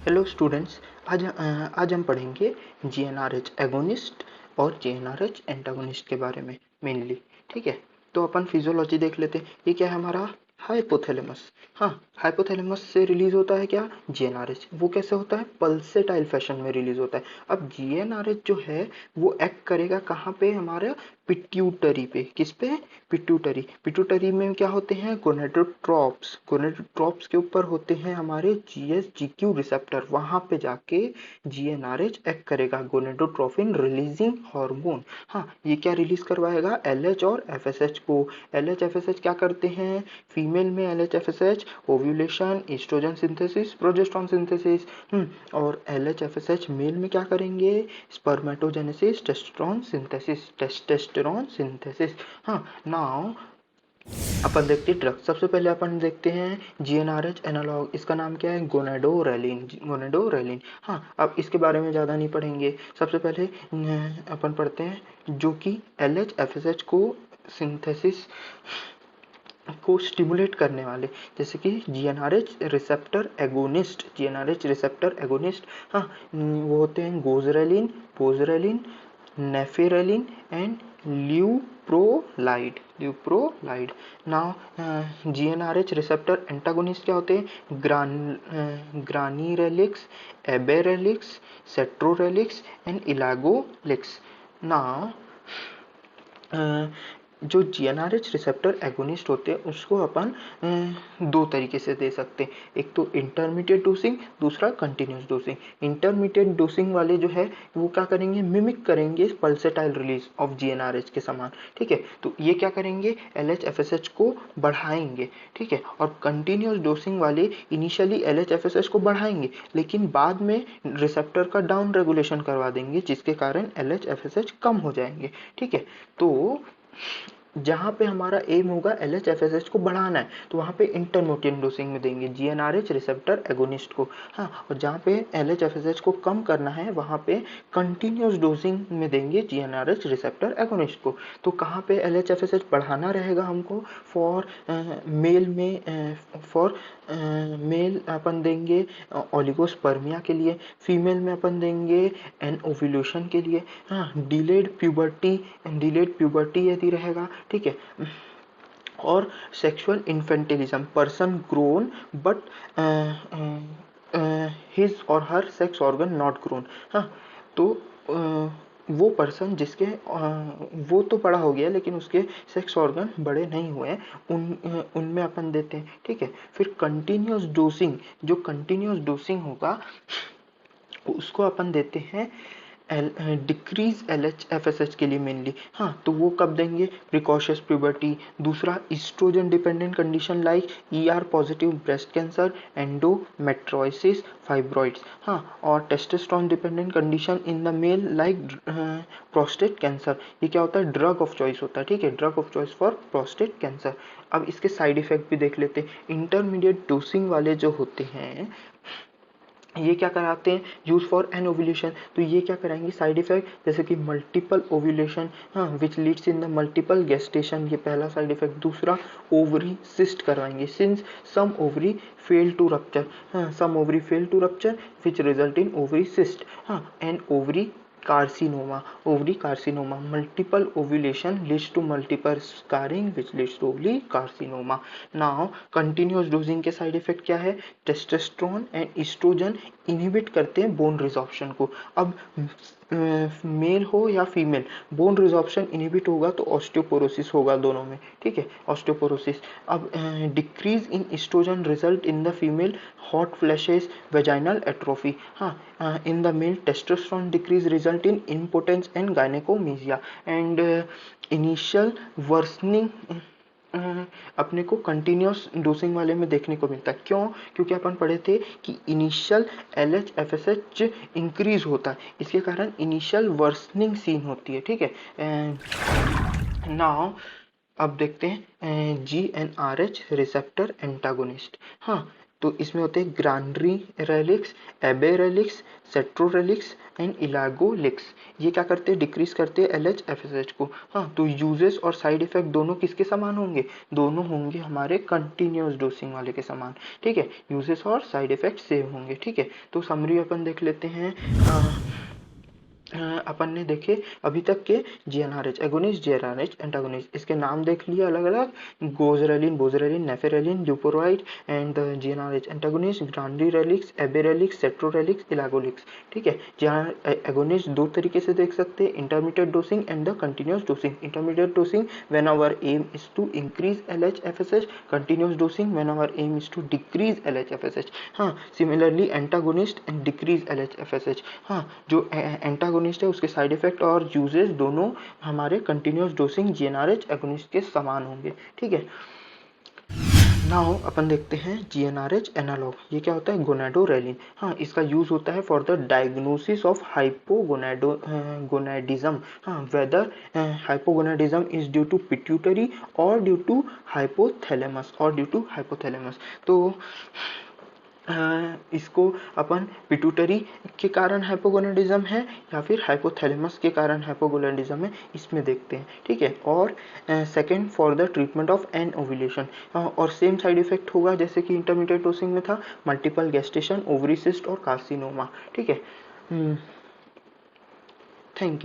Hello students, आज हम पढ़ेंगे जीएनआरएच एगोनिस्ट और जीएनआरएच एंटागोनिस्ट के बारे में मेनली। ठीक है, तो अपन फिजियोलॉजी देख लेते हैं। ये क्या है हमारा हाइपोथैलेमस। हाँ, हाइपोथैलेमस से रिलीज होता है क्या जीएनआरएच। वो कैसे होता है, पल्सेटाइल फैशन में रिलीज होता है। अब जीएनआरएच जो है वो एक्ट करेगा कहाँ पे, हमारा पिट्यूटरी पे। किस पे, पिट्यूटरी। पिट्यूटरी में क्या होते हैं, गोनेडोट्रोप्स। गोनेडोट्रोप्स के ऊपर होते हैं हमारे जीएसजीक्यू रिसेप्टर। वहां पे जाके जीएनआरएच एक्ट करेगा, गोनेडोट्रोफिन रिलीजिंग हार्मोन। हाँ, ये क्या रिलीज करवाएगा, एलएच और एफएसएच को। एलएच एफएसएच क्या करते हैं, फीमेल में LH FSH ovulation, oestrogen synthesis, progesterone synthesis. और एलएच एफएसएच मेल में क्या करेंगे, spermatogenesis, testosterone synthesis, testosterone synthesis. हाँ, नाउ अपन देखते हैं ड्रग। सबसे पहले अपन देखते हैं जीएनआरएच एनालॉग। इसका नाम क्या है, गोनेडोरेलिन। गोनेडोरेलिन। हाँ, अब इसके बारे में ज़्यादा नहीं पढ़ेंगे। सबसे पहले अपन पढ़ते हैं जो कि एलएच एफएसएच को सिंथेसिस को स्टिमुलेट करने वाले, जैसे कि GnRH receptor agonist. GnRH receptor agonist, हाँ, वो होते हैं goserelin, buserelin, nafarelin and leuprolide. Leuprolide. Now GnRH receptor antagonist क्या होते हैं, ganirelix, abarelix, cetrorelix and elagolix. Now जो जीएनआरएच रिसेप्टर एगोनिस्ट होते हैं उसको अपन दो तरीके से दे सकते हैं। एक तो इंटरमीडिएट डोसिंग, दूसरा कंटिन्यूस डोसिंग। इंटरमीडिएट डोसिंग वाले जो है वो क्या करेंगे, मिमिक करेंगे पल्सेटाइल रिलीज ऑफ जीएनआरएच के समान। ठीक है, तो ये क्या करेंगे, एलएच एफएसएच को बढ़ाएंगे। ठीक है, और कंटिन्यूस डोसिंग वाले इनिशियली एलएच एफएसएच को बढ़ाएंगे लेकिन बाद में रिसेप्टर का डाउन रेगुलेशन करवा देंगे, जिसके कारण एलएच एफएसएच कम हो जाएंगे। ठीक है, तो जहां पे हमारा एम होगा एलएच एफएसएच को बढ़ाना है तो वहां पे इंटरमीडिएट डोसिंग में देंगे जीएनआरएच रिसेप्टर एगोनिस्ट को। हाँ, और जहां पे एलएच एफएसएच को कम करना है वहां पे कंटिन्यूस डोसिंग में देंगे जीएनआरएच रिसेप्टर एगोनिस्ट को। तो कहाँ पे एलएच एफएसएच बढ़ाना रहेगा हमको, फॉर मेल में, फॉर मेल अपन देंगे ओलिगोस्पर्मिया के लिए, फीमेल में अपन देंगे एन ओव्यूलेशन के लिए। हाँ, डिलेड प्यूबर्टी यदि रहेगा। ठीक है, और sexual infantilism, person grown but his or her sex organ not grown. हाँ, तो वो पर्सन जिसके वो तो बड़ा हो गया लेकिन उसके सेक्स ऑर्गन बड़े नहीं हुए हैं, उनमें अपन देते हैं। ठीक है, फिर कंटिन्यूस डोसिंग, जो कंटिन्यूस डोसिंग होगा उसको अपन देते हैं डिक्रीज एलएच एफएसएच के लिए मेनली। हाँ, तो वो कब देंगे, प्रिकॉशियस प्यूबर्टी, दूसरा oestrogen dependent condition like ER positive breast cancer, endometriosis, fibroids. हाँ, और testosterone dependent condition in the male like prostate cancer. ये क्या होता है, ड्रग ऑफ चॉइस होता है। ठीक है, drug of choice for prostate cancer. अब इसके साइड इफेक्ट भी देख लेते हैं। इंटरमीडिएट डोसिंग वाले जो होते हैं ये क्या कराते हैं, यूज फॉर एन ओव्यूलेशन। तो ये क्या कराएंगे, साइड इफेक्ट जैसे कि मल्टीपल ओव्यूलेशन, हाँ, which leads in the multiple gestation, ये पहला साइड इफेक्ट। दूसरा, ओवरी सिस्ट करवाएंगे, since some ovary fail to rupture. हाँ, some ovary fail to rupture which result in ovary cyst. हाँ, and ovary carcinoma, ovary carcinoma, multiple ovulation leads to multiple scarring which leads to ovary carcinoma. Now continuous dosing के side effect क्या है, testosterone and oestrogen inhibit करते हैं bone resorption को। अब mail हो या फीमेल, बोन रिजॉर्प्शन इनहिबिट होगा तो ऑस्टियोपोरोसिस होगा दोनों में। ठीक है, ऑस्टियोपोरोसिस। अब decrease in oestrogen result in the female hot flashes, vaginal atrophy. हाँ, in the male testosterone decrease result in impotence and gynaecomastia and initial worsening अपने को कंटिन्यूस डोसिंग वाले में देखने को मिलता है। क्यों, क्योंकि अपन पढ़े थे कि इनिशियल एलएच एफएसएच इंक्रीज होता है, इसके कारण इनिशियल वर्सनिंग सीन होती है। ठीक है, नाउ अब देखते हैं जीएनआरएच रिसेप्टर एंटागोनिस्ट। हाँ, तो इसमें होते हैं ग्रांडरी रेलिक्स, एबे रेलिक्स, सेट्रोरेलिक्स एंड इलागोलिक्स। ये क्या करते हैं, डिक्रीज करते हैं LH-FSH को। हाँ, तो यूजेस और साइड इफेक्ट दोनों किसके समान होंगे, दोनों होंगे हमारे कंटिन्यूस डोसिंग वाले के समान। ठीक है, यूजेस और साइड इफेक्ट सेम होंगे। ठीक है, तो समरी अपन देख लेते हैं। अपन ने देखे अभी तक के GnRH एगोनिस्ट, GnRH एंटागोनिस्ट, इसके नाम देख लिए अलग अलग, goserelin, buserelin, nafarelin, leuprolide and the GnRH antagonist, ganirelix, abarelix, cetrorelix, elagolix. ठीक है, जहाँ एगोनिस्ट दो तरीके से देख सकते हैं, intermediate dosing and the continuous dosing. Intermediate dosing when our aim is to increase LH-FSH, continuous dosing when our aim is to decrease LH-FSH। हाँ, similarly antagonist and decrease LH-FSH। हाँ, जो एंटागोनिस्ट है उसके साइड इफेक्ट और uses दोनों हमारे continuous डोसिंग GnRH agonist के समान होंगे। ठीक है, नाउ अपन देखते हैं GnRH एनालॉग। ये क्या होता है, गोनाडोरेलिन। हाँ, इसका यूज होता है for the diagnosis of hypogonadism. हाँ, whether hypogonadism is due to pituitary or due to hypothalamus. तो इसको अपन पिट्यूटरी के कारण हाइपोगोनाडिज्म है या फिर हाइपोथैलेमस के कारण हाइपोगोनाडिज्म है, इसमें देखते हैं। ठीक है, और second for the treatment of anovulation, और सेम साइड इफेक्ट होगा जैसे कि इंटरमीडिएट डोसिंग में था, मल्टीपल गेस्टेशन, ओवरी सिस्ट और कार्सिनोमा। ठीक है, थैंक यू।